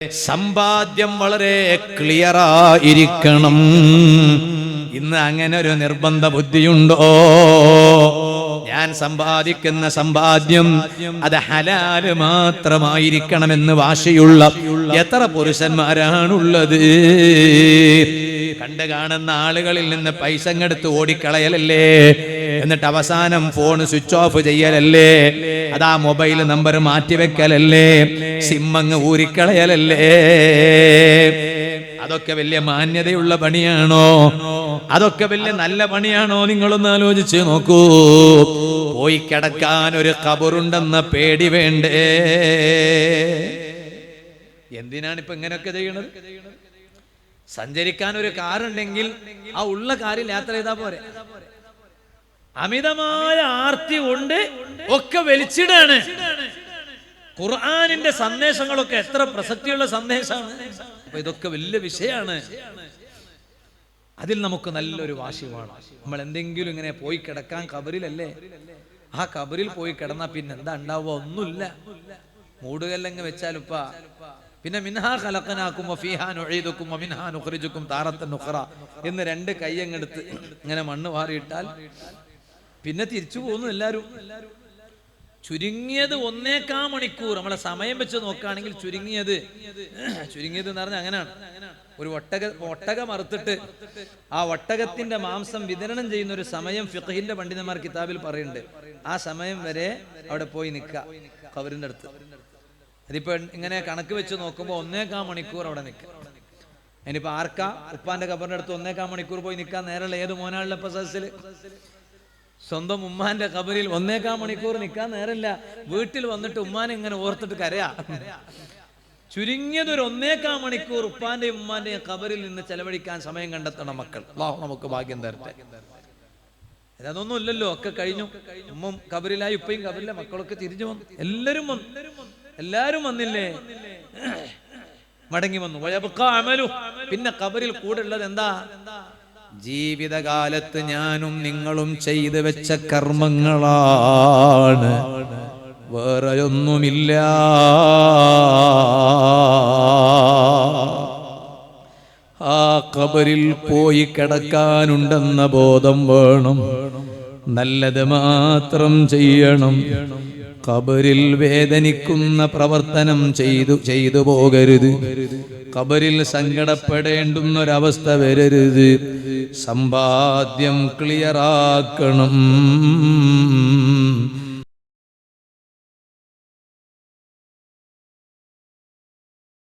സമ്പാദ്യം വളരെ ക്ലിയറായിരിക്കണം. ഇന്ന് അങ്ങനെ ഒരു നിർബന്ധ ബുദ്ധിയുണ്ടോ? ഞാൻ സമ്പാദിക്കുന്ന സമ്പാദ്യം അത് ഹലാല് മാത്രമായിരിക്കണമെന്ന് വാശിയുള്ള എത്ര പുരുഷന്മാരാണുള്ളത്? കണ്ടു കാണുന്ന ആളുകളിൽ നിന്ന് പൈസ എടുത്ത് ഓടിക്കളയലല്ലേ, എന്നിട്ട് അവസാനം ഫോൺ സ്വിച്ച് ഓഫ് ചെയ്യലല്ലേ, അതാ മൊബൈൽ നമ്പർ മാറ്റിവെക്കലല്ലേ, സിമ്മങ്ങ് ഊരിക്കളയലല്ലേ? അതൊക്കെ വലിയ മാന്യതയുള്ള പണിയാണോ? അതൊക്കെ വലിയ നല്ല പണിയാണോ? നിങ്ങളൊന്ന് ആലോചിച്ച് നോക്കൂ. പോയി കിടക്കാൻ ഒരു ഖബറുണ്ടെന്ന പേടി വേണ്ടേ? എന്തിനാണ് ഇപ്പൊ ഇങ്ങനെയൊക്കെ ചെയ്യണത്? സഞ്ചരിക്കാൻ ഒരു കാറുണ്ടെങ്കിൽ ആ ഉള്ള കാറിൽ യാത്ര ചെയ്താൽ പോരെ. അമിതമായ ആർത്തി കൊണ്ട് ഒക്കെ വലിച്ചിടാണ്. ഖുർആനിന്റെ സന്ദേശങ്ങളൊക്കെ എത്ര പ്രസക്തിയുള്ള സന്ദേശമാണ്. അപ്പൊ ഇതൊക്കെ വലിയ വിഷയമാണ്. അതിൽ നമുക്ക് നല്ലൊരു വാശി വേണം. നമ്മൾ എന്തെങ്കിലും ഇങ്ങനെ പോയി കിടക്കാൻ ഖബറിലല്ലേ, ആ ഖബറിൽ പോയി കിടന്നാ പിന്നെ എന്താ ഉണ്ടാവുക? ഒന്നുമില്ല. മൂടുകല്ലങ്ങ് വെച്ചാലുപ്പ പിന്നെ മിൻഹാ ഖലഖനാകും വഫീഹാ നുഈദുകും വമിൻഹാ നുഖ്രിജുകും താറത്തൻ ഉഖറ എന്ന് രണ്ട് കൈയങ്ങെടുത്ത് ഇങ്ങനെ മണ്ണ് വാരിയിട്ടാൽ പിന്നെ തിരിച്ചു പോകുന്നു എല്ലാവരും. ചുരുങ്ങിയത് 1.25 മണിക്കൂർ നമ്മളെ സമയം വെച്ച് നോക്കുകയാണെങ്കിൽ ചുരുങ്ങിയത് എന്ന് പറഞ്ഞാൽ അങ്ങനെയാണ്. ഒരു ഒട്ടകം അറുത്തിട്ട് ആ ഒട്ടകത്തിന്റെ മാംസം വിതരണം ചെയ്യുന്ന ഒരു സമയം ഫിഖഹിന്റെ പണ്ഡിതന്മാർ കിതാബിൽ പറയുന്നുണ്ട്. ആ സമയം വരെ അവിടെ പോയി നിൽക്കുക ഖബറിന്റെ അടുത്ത്. അതിപ്പോ ഇങ്ങനെ കണക്ക് വെച്ച് നോക്കുമ്പോൾ 1.25 മണിക്കൂർ അവിടെ നിൽക്കുക. അതിനിപ്പോ ആർക്കാ ഉപ്പാന്റെ ഖബറിന്റെ അടുത്ത് 1.25 മണിക്കൂർ പോയി നിൽക്കാൻ നേരമുള്ള? ഏത് മോനാളുടെ സദസ്സിൽ സ്വന്തം ഉമ്മാന്റെ ഖബറിൽ 1.25 മണിക്കൂർ നിൽക്കാൻ നേരമില്ല. വീട്ടിൽ വന്നിട്ട് ഉമ്മാനെ ഇങ്ങനെ ഓർത്തിട്ട് കരയാ. ചുരുങ്ങിയത് ഒരു 1.25 മണിക്കൂർ ഉപ്പാന്റെയും ഉമ്മാന്റെയും ഖബറിൽ നിന്ന് ചെലവഴിക്കാൻ സമയം കണ്ടെത്തണം മക്കൾ. അല്ലാഹു നമുക്ക് ഭാഗ്യം തരട്ടെ. അതൊന്നും ഇല്ലല്ലോ, ഒക്കെ കഴിഞ്ഞു. ഉമ്മ ഖബറിലായി, ഉപ്പയും ഖബറിലെ, മക്കളൊക്കെ തിരിഞ്ഞു വന്നു. എല്ലാരും വന്നില്ലേ? മടങ്ങി വന്നു. പിന്നെ ഖബറിൽ കൂടെ ഉള്ളത് എന്താ? ജീവിതകാലത്ത് ഞാനും നിങ്ങളും ചെയ്തു വെച്ച കർമ്മങ്ങളാണ്, വേറെ ഒന്നുമില്ല. ആ ഖബറിൽ പോയി കിടക്കാനുണ്ടെന്ന ബോധം വേണം. നല്ലത് മാത്രം ചെയ്യണം. ഖബറിൽ വേദനിക്കുന്ന പ്രവർത്തനം ചെയ്തു പോകരുത്. ഖബറിൽ സങ്കടപ്പെടേണ്ടുന്നൊരവസ്ഥ വരരുത്. സമ്പാദ്യം ക്ലിയറാക്കണം.